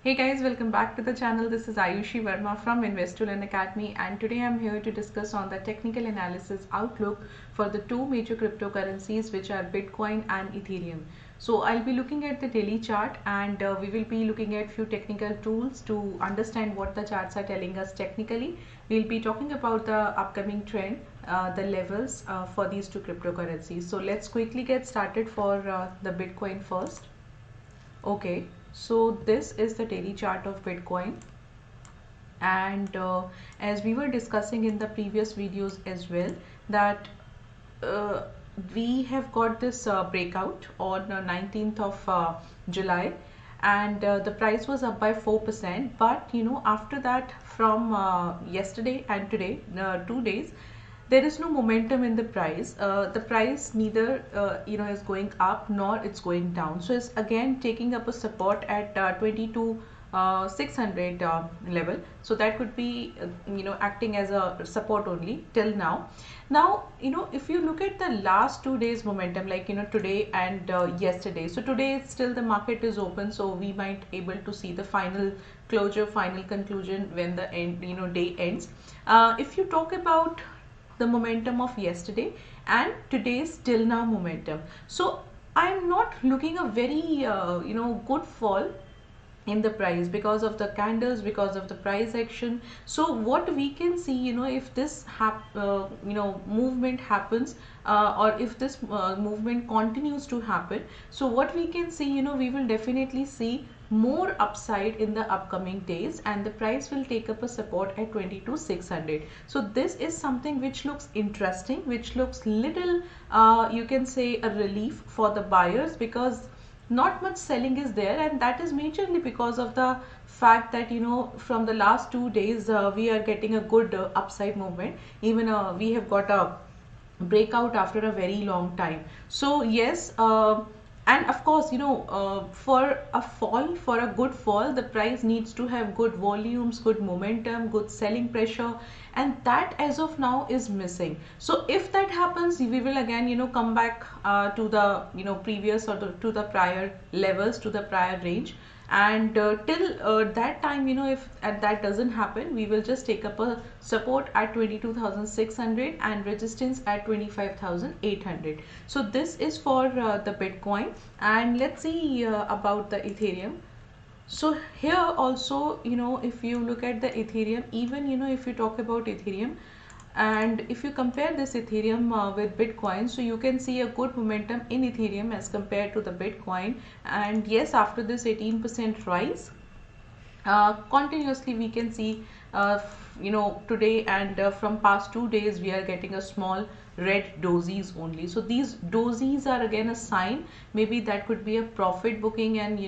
Hey guys, welcome back to the channel. This is Ayushi Verma from Investolearn Academy, and today I'm here to discuss on the technical analysis outlook for the two major cryptocurrencies, which are Bitcoin and Ethereum. So I'll be looking at the daily chart, and we will be looking at few technical tools to understand what the charts are telling us technically. We'll be talking about the upcoming trend, the levels for these two cryptocurrencies. So let's quickly get started for the Bitcoin first. Okay, so this is the daily chart of Bitcoin, and as we were discussing in the previous videos as well, that uh, we have got this breakout on 19th of July, and the price was up by 4%. But after that, from yesterday and today, 2 days, there is no momentum in the price. The price neither is going up nor it's going down, so it's again taking up a support at 22 600 level. So that could be acting as a support only till now. Now if you look at the last 2 days momentum, like today and yesterday, so today still the market is open, so we might able to see the final closure, final conclusion when the end day ends. If you talk about the momentum of yesterday and today's till now momentum, so I'm not looking a very good fall in the price because of the candles, because of the price action. So what we can see, if this movement happens, or if this movement continues to happen, so what we can see, we will definitely see more upside in the upcoming days, and the price will take up a support at 22,600. So this is something which looks interesting, which looks little you can say a relief for the buyers, because not much selling is there, and that is majorly because of the fact that from the last 2 days we are getting a good upside movement. Even we have got a breakout after a very long time. So yes, and of course, for a fall, for a good fall, the price needs to have good volumes, good momentum, good selling pressure, and that as of now is missing. So if that happens, we will again come back to the previous, or to the prior levels, to the prior range. And till that time, if that doesn't happen, we will just take up a support at 22,600 and resistance at 25,800. So this is for the Bitcoin, and let's see about the Ethereum. So here also, if you look at the Ethereum, even if you talk about Ethereum, and if you compare this Ethereum with Bitcoin, so you can see a good momentum in Ethereum as compared to the Bitcoin. And yes, after this 18% rise, continuously we can see today and from past 2 days we are getting a small red dozies only. So these dozies are again a sign, maybe that could be a profit booking, and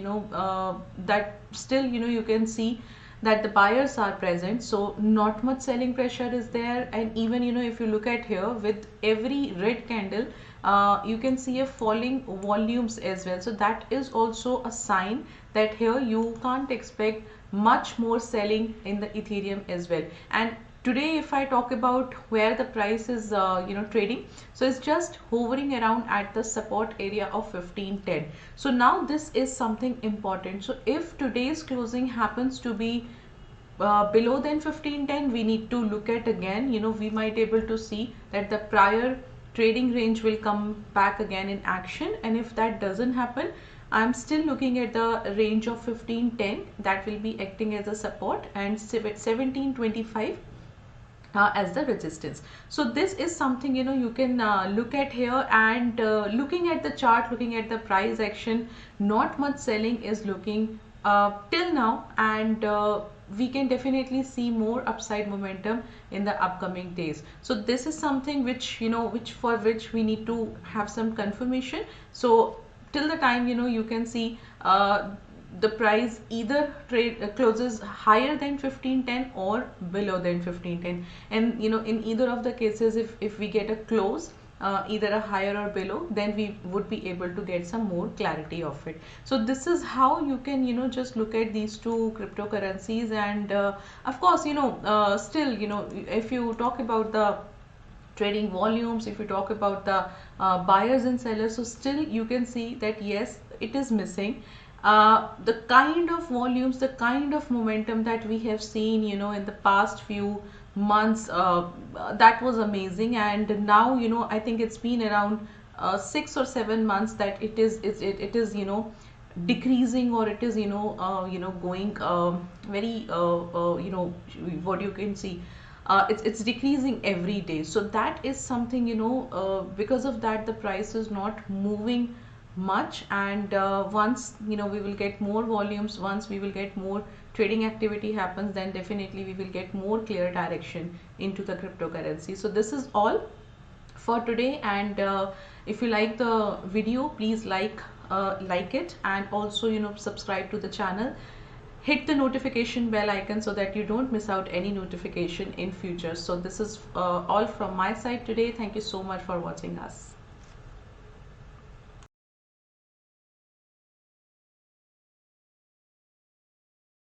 that still you can see that the buyers are present, so not much selling pressure is there. And even if you look at here, with every red candle you can see a falling volumes as well, so that is also a sign that here you can't expect much more selling in the Ethereum as well. And today, if I talk about where the price is trading, so it's just hovering around at the support area of 1510. So now this is something important. So if today's closing happens to be below than 1510, we need to look at again, we might able to see that the prior trading range will come back again in action. And if that doesn't happen, I'm still looking at the range of 1510, that will be acting as a support, and 1725 as the resistance. So this is something you can look at here. And looking at the chart, looking at the price action, not much selling is looking till now, and we can definitely see more upside momentum in the upcoming days. So this is something which which we need to have some confirmation. So till the time you can see the price either closes higher than 1510 or below than 1510, and in either of the cases, if we get a close either a higher or below, then we would be able to get some more clarity of it. So this is how you can just look at these two cryptocurrencies. And of course, still if you talk about the trading volumes, if you talk about the buyers and sellers, so still you can see that yes, it is missing. the kind of volumes, the kind of momentum that we have seen, in the past few months, that was amazing. And now, I think it's been around 6 or 7 months that it is decreasing, or it is going very what you can see, it's decreasing every day. So that is something, because of that the price is not moving much. And once we will get more volumes, once we will get more trading activity happens, then definitely we will get more clear direction into the cryptocurrency. So this is all for today. And if you like the video, please like it, and also subscribe to the channel. Hit the notification bell icon so that you don't miss out any notification in future. So this is all from my side today. Thank you so much for watching us.